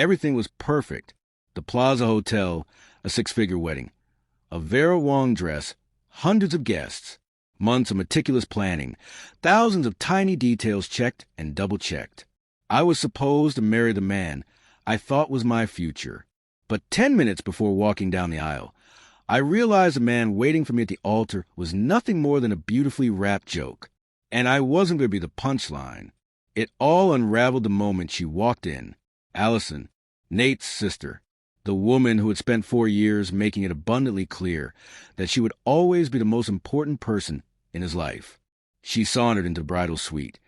Everything was perfect. The Plaza Hotel, a six-figure wedding, a Vera Wang dress, hundreds of guests, months of meticulous planning, thousands of tiny details checked and double-checked. I was supposed to marry the man I thought was my future. But 10 minutes before walking down the aisle, I realized the man waiting for me at the altar was nothing more than a beautifully wrapped joke. And I wasn't going to be the punchline. It all unraveled the moment she walked in. Allison, Nate's sister, the woman who had spent 4 years making it abundantly clear that she would always be the most important person in his life. She sauntered into the bridal suite,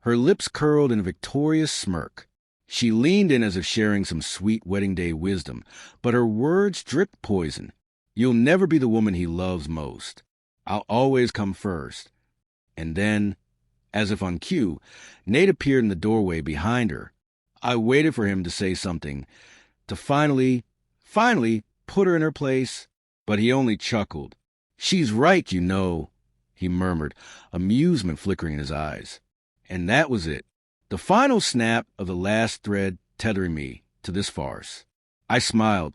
her lips curled in a victorious smirk. She leaned in as if sharing some sweet wedding day wisdom, but her words dripped poison. You'll never be the woman he loves most. I'll always come first. And then, as if on cue, Nate appeared in the doorway behind her. I waited for him to say something, to finally put her in her place, but he only chuckled. She's right, you know, he murmured, amusement flickering in his eyes. And that was it. The final snap of the last thread tethering me to this farce. I smiled.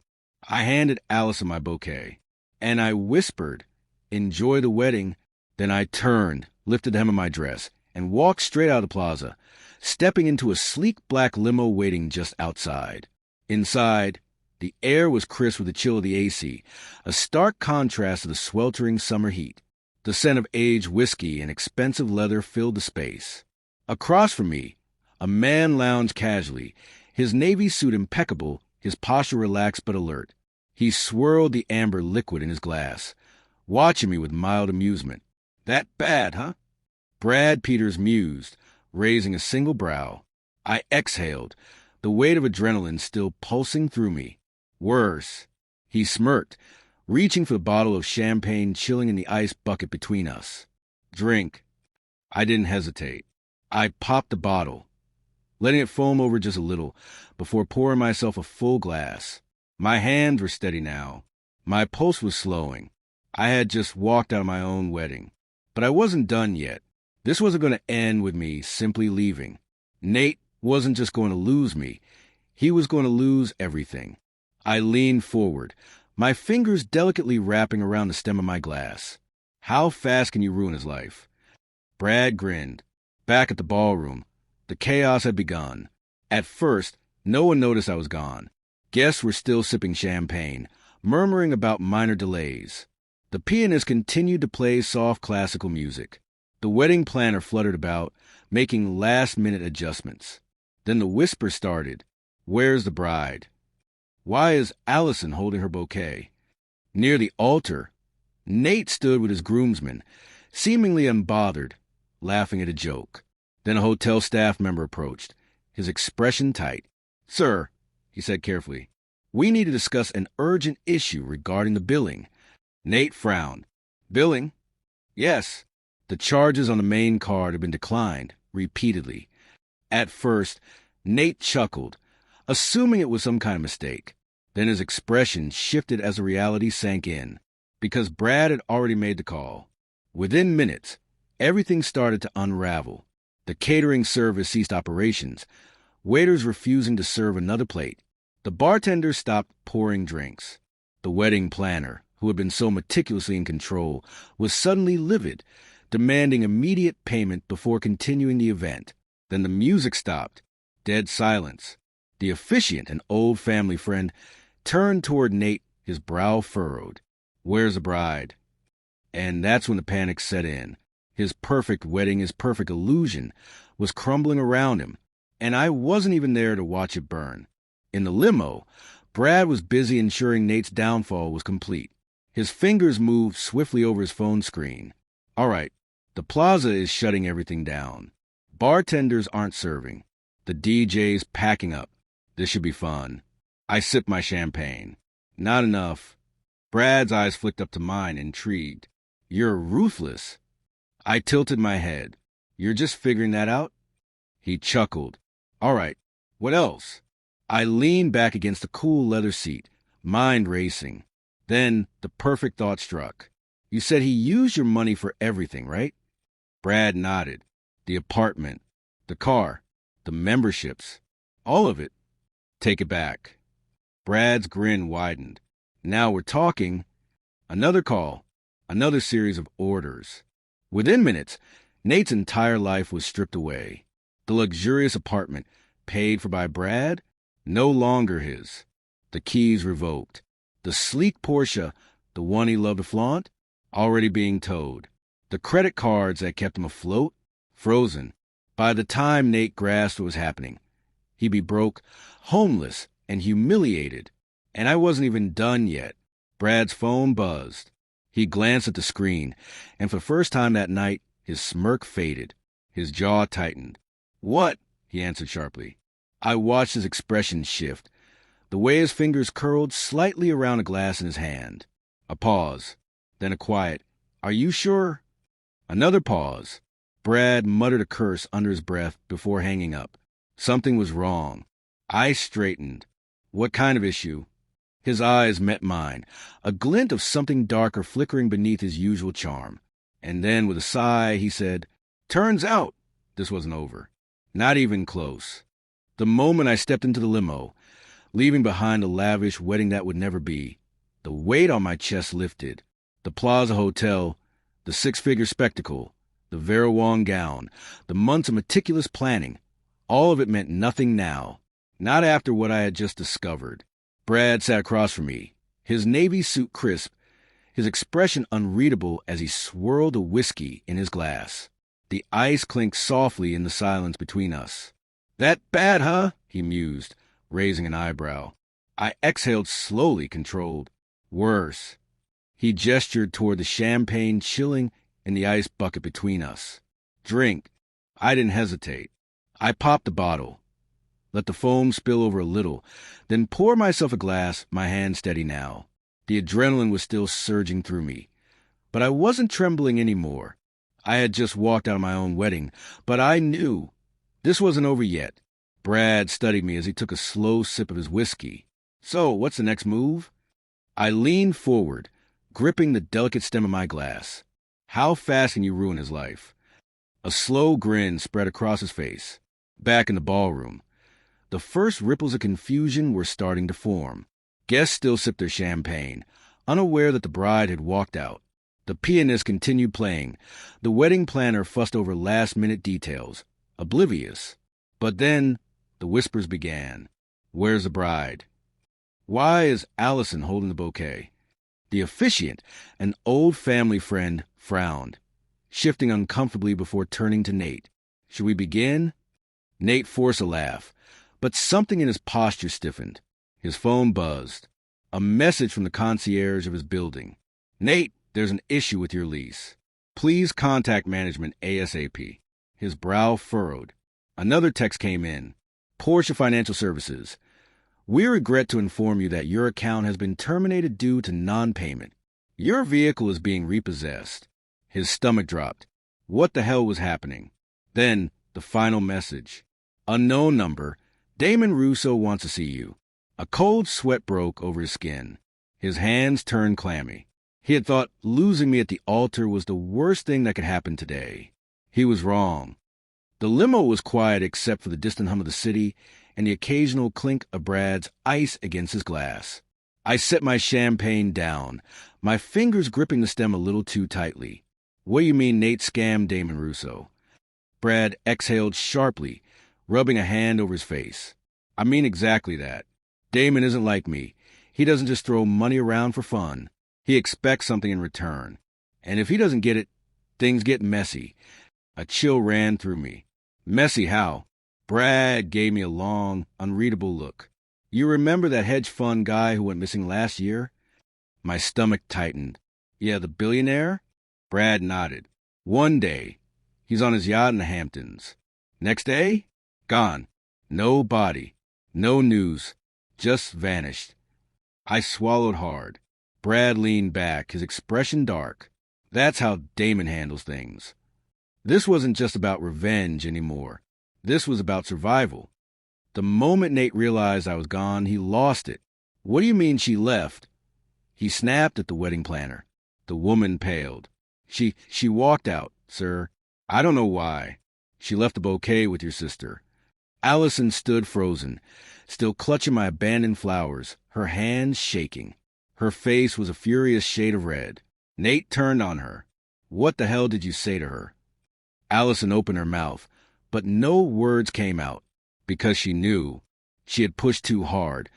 I handed Allison my bouquet, and I whispered, "Enjoy the wedding." Then I turned, lifted the hem of my dress, and walked straight out of the plaza, stepping into a sleek black limo waiting just outside. Inside, the air was crisp with the chill of the AC, a stark contrast to the sweltering summer heat. The scent of aged whiskey and expensive leather filled the space. Across from me, a man lounged casually, his navy suit impeccable, his posture relaxed but alert. He swirled the amber liquid in his glass, watching me with mild amusement. "That bad, huh?" Brad Peters mused, raising a single brow. I exhaled, the weight of adrenaline still pulsing through me. "Worse." He smirked, reaching for the bottle of champagne chilling in the ice bucket between us. "Drink." I didn't hesitate. I popped the bottle, letting it foam over just a little before pouring myself a full glass. My hands were steady now. My pulse was slowing. I had just walked out of my own wedding. But I wasn't done yet. This wasn't going to end with me simply leaving. Nate wasn't just going to lose me. He was going to lose everything. I leaned forward, my fingers delicately wrapping around the stem of my glass. How fast can you ruin his life? Brad grinned. Back at the ballroom, the chaos had begun. At first, no one noticed I was gone. Guests were still sipping champagne, murmuring about minor delays. The pianist continued to play soft classical music. The wedding planner fluttered about, making last-minute adjustments. Then the whisper started. "Where's the bride?" "Why is Allison holding her bouquet?" Near the altar, Nate stood with his groomsmen, seemingly unbothered, laughing at a joke. Then a hotel staff member approached, his expression tight. "Sir," he said carefully, "we need to discuss an urgent issue regarding the billing." Nate frowned. "Billing?" "Yes." The charges on the main card had been declined, repeatedly. At first, Nate chuckled, assuming it was some kind of mistake. Then his expression shifted as the reality sank in, because Brad had already made the call. Within minutes, everything started to unravel. The catering service ceased operations, waiters refusing to serve another plate. The bartender stopped pouring drinks. The wedding planner, who had been so meticulously in control, was suddenly livid, demanding immediate payment before continuing the event. Then the music stopped. Dead silence. The officiant, an old family friend, turned toward Nate, his brow furrowed. "Where's the bride?" And that's when the panic set in. His perfect wedding, his perfect illusion, was crumbling around him, and I wasn't even there to watch it burn. In the limo, Brad was busy ensuring Nate's downfall was complete. His fingers moved swiftly over his phone screen. "All right, the plaza is shutting everything down. Bartenders aren't serving. The DJ's packing up. This should be fun." I sipped my champagne. "Not enough." Brad's eyes flicked up to mine, intrigued. "You're ruthless." I tilted my head. "You're just figuring that out?" He chuckled. "All right, what else?" I leaned back against the cool leather seat, mind racing. Then the perfect thought struck. "You said he used your money for everything, right?" Brad nodded. "The apartment, the car, the memberships, all of it." Take it back. Brad's grin widened. Now we're talking. Another call. Another series of orders. Within minutes, Nate's entire life was stripped away. The luxurious apartment, paid for by Brad, no longer his. The keys revoked. The sleek Porsche, the one he loved to flaunt, already being towed. The credit cards that kept him afloat, frozen. By the time Nate grasped what was happening, he'd be broke, homeless, and humiliated. And I wasn't even done yet. Brad's phone buzzed. He glanced at the screen, and for the first time that night, his smirk faded. His jaw tightened. "What?" he answered sharply. I watched his expression shift, the way his fingers curled slightly around a glass in his hand. A pause, then a quiet, "Are you sure?" Another pause. Brad muttered a curse under his breath before hanging up. Something was wrong. I straightened. "What kind of issue?" His eyes met mine, a glint of something darker flickering beneath his usual charm. And then, with a sigh, he said, "Turns out this wasn't over. Not even close." The moment I stepped into the limo, leaving behind a lavish wedding that would never be, the weight on my chest lifted. The Plaza Hotel, the six-figure spectacle, the Vera Wang gown, the months of meticulous planning, all of it meant nothing now. Not after what I had just discovered. Brad sat across from me, his navy suit crisp, his expression unreadable as he swirled a whiskey in his glass. The ice clinked softly in the silence between us. "That bad, huh?" he mused, raising an eyebrow. I exhaled slowly, controlled. "Worse." He gestured toward the champagne chilling in the ice bucket between us. "Drink." I didn't hesitate. I popped the bottle, let the foam spill over a little, then pour myself a glass, my hand steady now. The adrenaline was still surging through me, but I wasn't trembling anymore. I had just walked out of my own wedding, but I knew this wasn't over yet. Brad studied me as he took a slow sip of his whiskey. "So, what's the next move?" I leaned forward, gripping the delicate stem of my glass. "How fast can you ruin his life?" A slow grin spread across his face. Back in the ballroom, the first ripples of confusion were starting to form. Guests still sipped their champagne, unaware that the bride had walked out. The pianist continued playing. The wedding planner fussed over last-minute details, oblivious. But then the whispers began. "Where's the bride?" "Why is Allison holding the bouquet?" The officiant, an old family friend, frowned, shifting uncomfortably before turning to Nate. "Should we begin?" Nate forced a laugh, but something in his posture stiffened. His phone buzzed. A message from the concierge of his building. "Nate, there's an issue with your lease. Please contact management ASAP." His brow furrowed. Another text came in. "Porsche Financial Services. We regret to inform you that your account has been terminated due to non-payment. Your vehicle is being repossessed." His stomach dropped. What the hell was happening? Then, the final message. "Unknown number. Damon Russo wants to see you." A cold sweat broke over his skin. His hands turned clammy. He had thought losing me at the altar was the worst thing that could happen today. He was wrong. The limo was quiet except for the distant hum of the city and the occasional clink of Brad's ice against his glass. I set my champagne down, my fingers gripping the stem a little too tightly. "What do you mean Nate scammed Damon Russo?" Brad exhaled sharply, rubbing a hand over his face. "I mean exactly that. Damon isn't like me. He doesn't just throw money around for fun. He expects something in return. And if he doesn't get it, things get messy." A chill ran through me. "Messy how?" Brad gave me a long, unreadable look. "You remember that hedge fund guy who went missing last year?" My stomach tightened. "Yeah, the billionaire?" Brad nodded. "One day, he's on his yacht in the Hamptons. Next day, gone. No body. No news. Just vanished." I swallowed hard. Brad leaned back, his expression dark. That's how Damon handles things. This wasn't just about revenge anymore. This was about survival. The moment Nate realized I was gone, he lost it. "What do you mean she left?" He snapped at the wedding planner. The woman paled. She walked out, sir. I don't know why. She left the bouquet with your sister." Allison stood frozen, still clutching my abandoned flowers, her hands shaking. Her face was a furious shade of red. Nate turned on her. "What the hell did you say to her?" Allison opened her mouth, but no words came out, because she knew she had pushed too hard,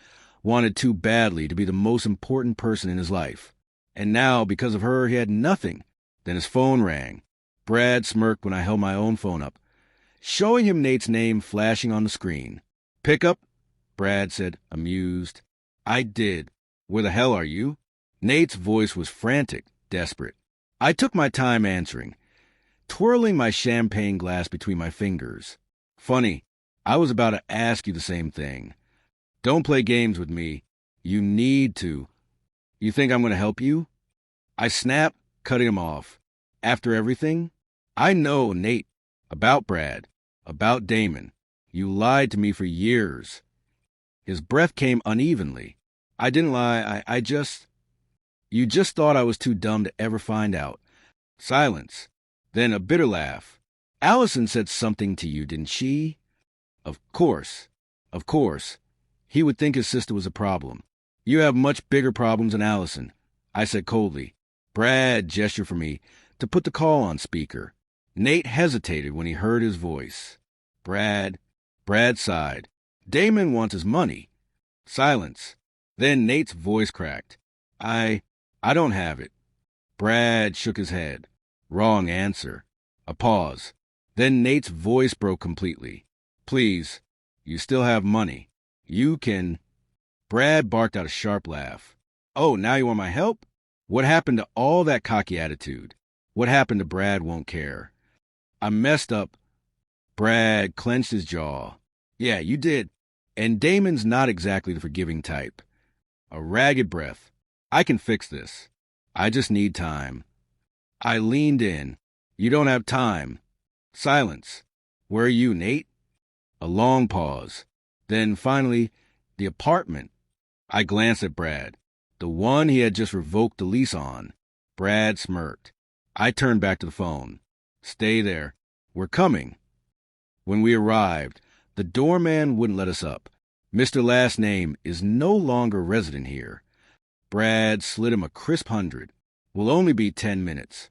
wanted too badly to be the most important person in his life. And now, because of her, he had nothing. Then his phone rang. Brad smirked when I held my own phone up, showing him Nate's name flashing on the screen. "Pick up?" Brad said, amused. I did. "Where the hell are you?" Nate's voice was frantic, desperate. I took my time answering, twirling my champagne glass between my fingers. "Funny, I was about to ask you the same thing. Don't play games with me. You need to. You think I'm going to help you?" I snapped, cutting him off. "After everything? I know, Nate. About Brad. About Damon. You lied to me for years." His breath came unevenly. "I didn't lie. You just thought I was too dumb to ever find out." Silence. Then a bitter laugh. "Allison said something to you, didn't she?" Of course. Of course. He would think his sister was a problem. "You have much bigger problems than Allison," I said coldly. Brad gestured for me to put the call on speaker. Nate hesitated when he heard his voice. Brad sighed. "Damon wants his money." Silence. Then Nate's voice cracked. I don't have it." Brad shook his head. "Wrong answer." A pause. Then Nate's voice broke completely. "Please, you still have money. You can—" Brad barked out a sharp laugh. "Oh, now you want my help? What happened to all that cocky attitude? What happened to Brad won't care?" I messed up. Brad clenched his jaw. "Yeah, you did. And Damon's not exactly the forgiving type." A ragged breath. "I can fix this. I just need time." I leaned in. "You don't have time." Silence. "Where are you, Nate?" A long pause. Then finally, "The apartment." I glanced at Brad. The one he had just revoked the lease on. Brad smirked. I turned back to the phone. "Stay there. We're coming." When we arrived, the doorman wouldn't let us up. "Mr. Last Name is no longer resident here." Brad slid him a crisp 100. "Will only be 10 minutes."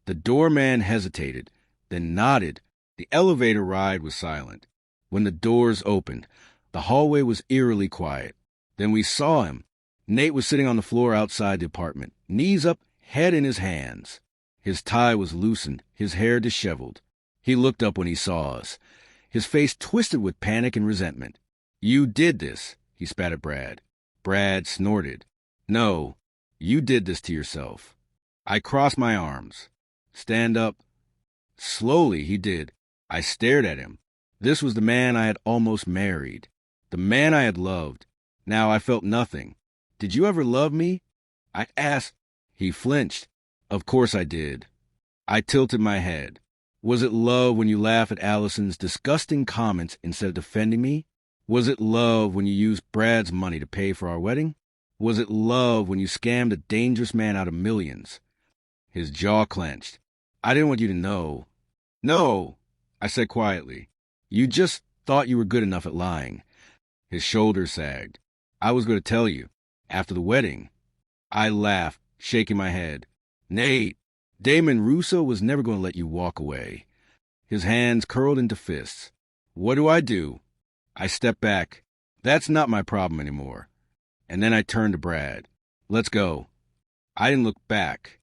The doorman hesitated, then nodded. The elevator ride was silent. When the doors opened, the hallway was eerily quiet. Then we saw him. Nate was sitting on the floor outside the apartment, knees up, head in his hands. His tie was loosened, his hair disheveled. He looked up when he saw us, his face twisted with panic and resentment. "You did this," he spat at Brad. Brad snorted. "No, you did this to yourself." I crossed my arms. "Stand up." Slowly he did. I stared at him. This was the man I had almost married, the man I had loved. Now I felt nothing. "Did you ever love me?" I asked. He flinched. "Of course I did." I tilted my head. "Was it love when you laughed at Allison's disgusting comments instead of defending me? Was it love when you used Brad's money to pay for our wedding? Was it love when you scammed a dangerous man out of millions?" His jaw clenched. "I didn't want you to know." "No," I said quietly. "You just thought you were good enough at lying." His shoulders sagged. "I was going to tell you. After the wedding." I laughed, shaking my head. "Nate, Damon Russo was never going to let you walk away." His hands curled into fists. "What do I do?" I stepped back. "That's not my problem anymore." And then I turned to Brad. "Let's go." I didn't look back.